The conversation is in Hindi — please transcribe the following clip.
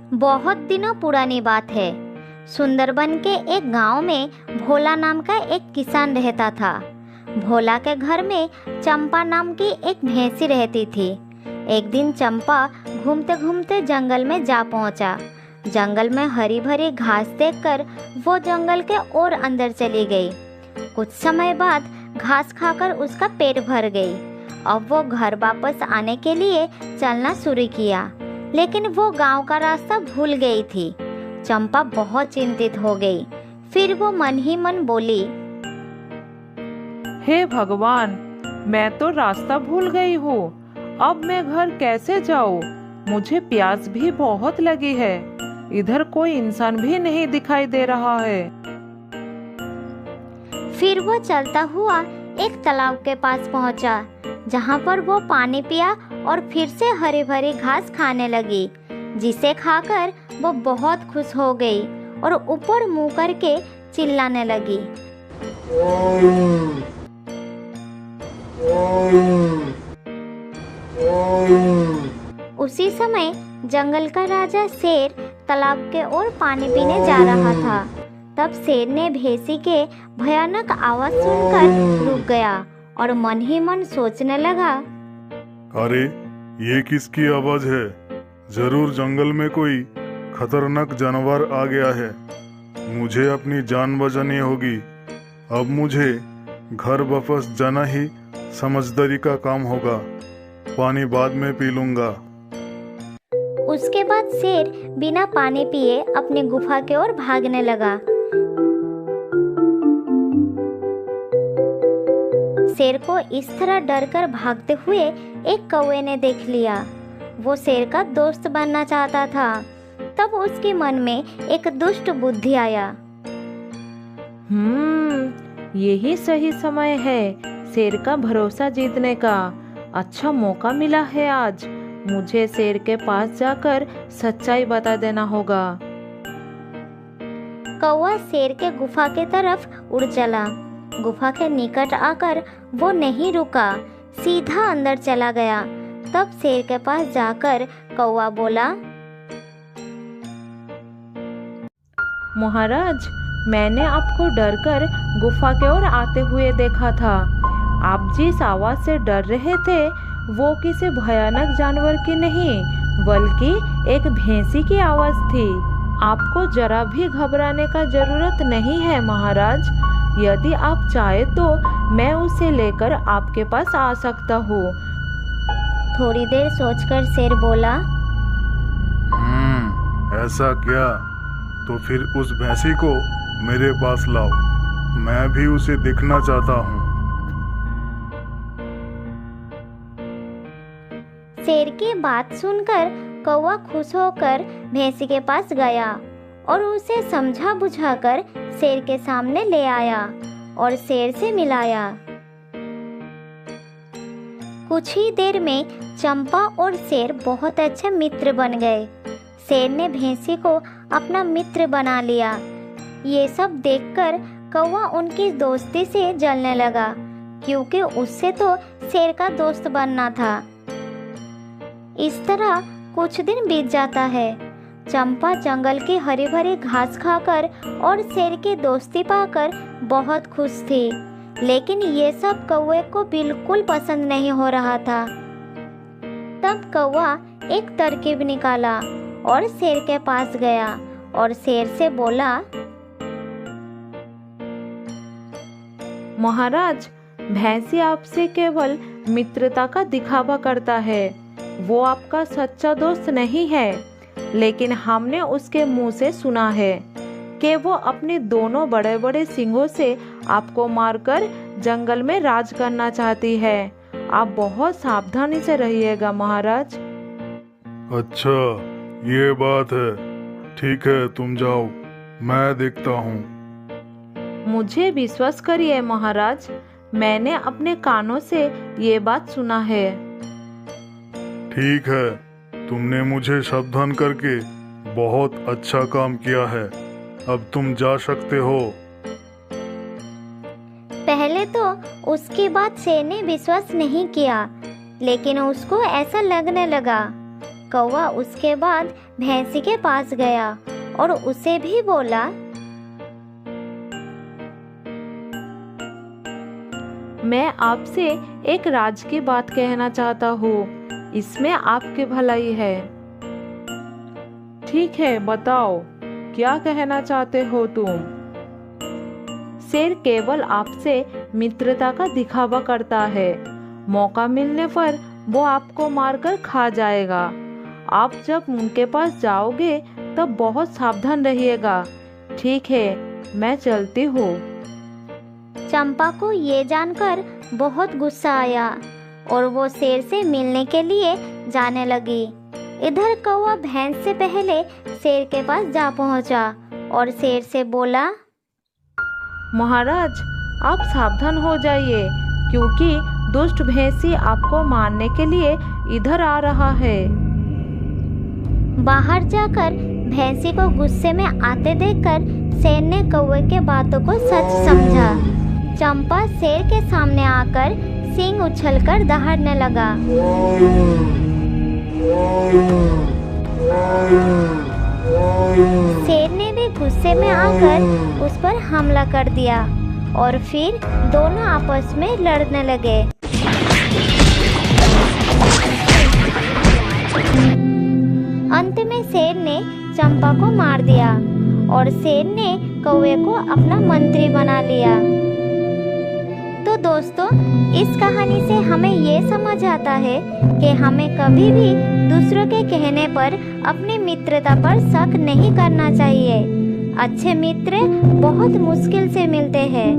बहुत दिनों पुरानी बात है। सुंदरबन के एक गांव में भोला नाम का एक किसान रहता था। भोला के घर में चंपा नाम की एक भैंसी रहती थी। एक दिन चंपा घूमते घूमते जंगल में जा पहुंचा। जंगल में हरी भरी घास देखकर वो जंगल के और अंदर चली गई। कुछ समय बाद घास खाकर उसका पेट भर गई। अब वो घर वापस आने के लिए चलना शुरू किया, लेकिन वो गांव का रास्ता भूल गई थी। चंपा बहुत चिंतित हो गई। फिर वो मन ही मन बोली, हे भगवान, मैं तो रास्ता भूल गई हूँ। अब मैं घर कैसे जाऊँ? मुझे प्यास भी बहुत लगी है। इधर कोई इंसान भी नहीं दिखाई दे रहा है। फिर वो चलता हुआ एक तालाब के पास पहुंचा, जहां पर वो पानी पिया और फिर से हरी भरी घास खाने लगी, जिसे खाकर वो बहुत खुश हो गई और ऊपर मुंह करके चिल्लाने लगी। उसी समय जंगल का राजा शेर तालाब के ओर पानी पीने जा रहा था। तब शेर ने भैंसी के भयानक आवाज सुनकर रुक गया और मन ही मन सोचने लगा, अरे ये किसकी आवाज है? जरूर जंगल में कोई खतरनाक जानवर आ गया है। मुझे अपनी जान बचानी होगी। अब मुझे घर वापस जाना ही समझदारी का काम होगा। पानी बाद में पी लूंगा। उसके बाद शेर बिना पानी पिए अपनी गुफा की ओर भागने लगा। शेर को इस तरह डरकर भागते हुए एक कौवे ने देख लिया। वो शेर का दोस्त बनना चाहता था। तब उसके मन में एक दुष्ट बुद्धि आया। यही सही समय है शेर का भरोसा जीतने का। अच्छा मौका मिला है आज। मुझे शेर के पास जाकर सच्चाई बता देना होगा। कौवा शेर के गुफा की तरफ उड़ चला। गुफा के निकट आकर वो नहीं रुका, सीधा अंदर चला गया। तब शेर के पास जाकर कौवा बोला, महाराज, मैंने आपको डरकर गुफा की ओर आते हुए देखा था। आप जिस आवाज से डर रहे थे वो किसी भयानक जानवर की नहीं, बल्कि एक भैंसी की आवाज थी। आपको जरा भी घबराने का जरूरत नहीं है महाराज। यदि आप चाहे तो मैं उसे लेकर आपके पास आ सकता हूँ। थोड़ी देर सोचकर शेर बोला, ऐसा क्या? तो फिर उस भैंसी को मेरे पास लाओ। मैं भी उसे देखना चाहता हूँ। शेर की बात सुनकर कौवा खुश होकर भैंसी के पास गया और उसे समझा बुझाकर शेर के सामने ले आया और शेर से मिलाया। कुछ ही देर में चंपा और शेर बहुत अच्छे मित्र बन गए। शेर ने भैंसी को अपना मित्र बना लिया। ये सब देखकर कौवा उनकी दोस्ती से जलने लगा, क्योंकि उससे तो शेर का दोस्त बनना था। इस तरह कुछ दिन बीत जाता है। चंपा जंगल की हरी भरी घास खाकर और शेर की दोस्ती पाकर बहुत खुश थी, लेकिन ये सब कौवे को बिल्कुल पसंद नहीं हो रहा था। तब कौवा एक तरकीब निकाला और शेर के पास गया और शेर से बोला, महाराज, भैंसी आपसे केवल मित्रता का दिखावा करता है। वो आपका सच्चा दोस्त नहीं है। लेकिन हमने उसके मुंह से सुना है कि वो अपने दोनों बड़े बड़े सींगों से आपको मारकर जंगल में राज करना चाहती है। आप बहुत सावधानी से रहिएगा महाराज। अच्छा, ये बात है। ठीक है, तुम जाओ, मैं देखता हूँ। मुझे विश्वास करिए महाराज, मैंने अपने कानों से ये बात सुना है। ठीक है, तुमने मुझे सावधान करके बहुत अच्छा काम किया है। अब तुम जा सकते हो। पहले तो उसकी बात शेर ने विश्वास नहीं किया, लेकिन उसको ऐसा लगने लगा। कौवा उसके बाद भैंसी के पास गया और उसे भी बोला, मैं आपसे एक राज की बात कहना चाहता हूँ, इसमें आपकी भलाई है। ठीक है, बताओ क्या कहना चाहते हो तुम? शेर केवल आपसे मित्रता का दिखावा करता है। मौका मिलने पर वो आपको मारकर खा जाएगा। आप जब उनके पास जाओगे तब बहुत सावधान रहिएगा। ठीक है, मैं चलती हूँ। चंपा को ये जानकर बहुत गुस्सा आया और वो शेर से मिलने के लिए जाने लगी। इधर कौवा भैंस से पहले शेर के पास जा पहुंचा और शेर से बोला, महाराज, आप सावधान हो जाइए, क्योंकि दुष्ट भैंसी आपको मारने के लिए इधर आ रहा है। बाहर जाकर भैंसी को गुस्से में आते देखकर शेर ने कौवे के बातों को सच समझा। चंपा शेर के सामने आकर सींग उछलकर दहाड़ने लगा। शेर ने भी गुस्से में आकर उस पर हमला कर दिया और फिर दोनों आपस में लड़ने लगे। अंत में शेर ने चंपा को मार दिया और शेर ने कौवे को अपना मंत्री बना लिया। तो दोस्तों, इस कहानी से हमें ये समझ आता है कि हमें कभी भी दूसरों के कहने पर अपनी मित्रता पर शक नहीं करना चाहिए। अच्छे मित्र बहुत मुश्किल से मिलते हैं।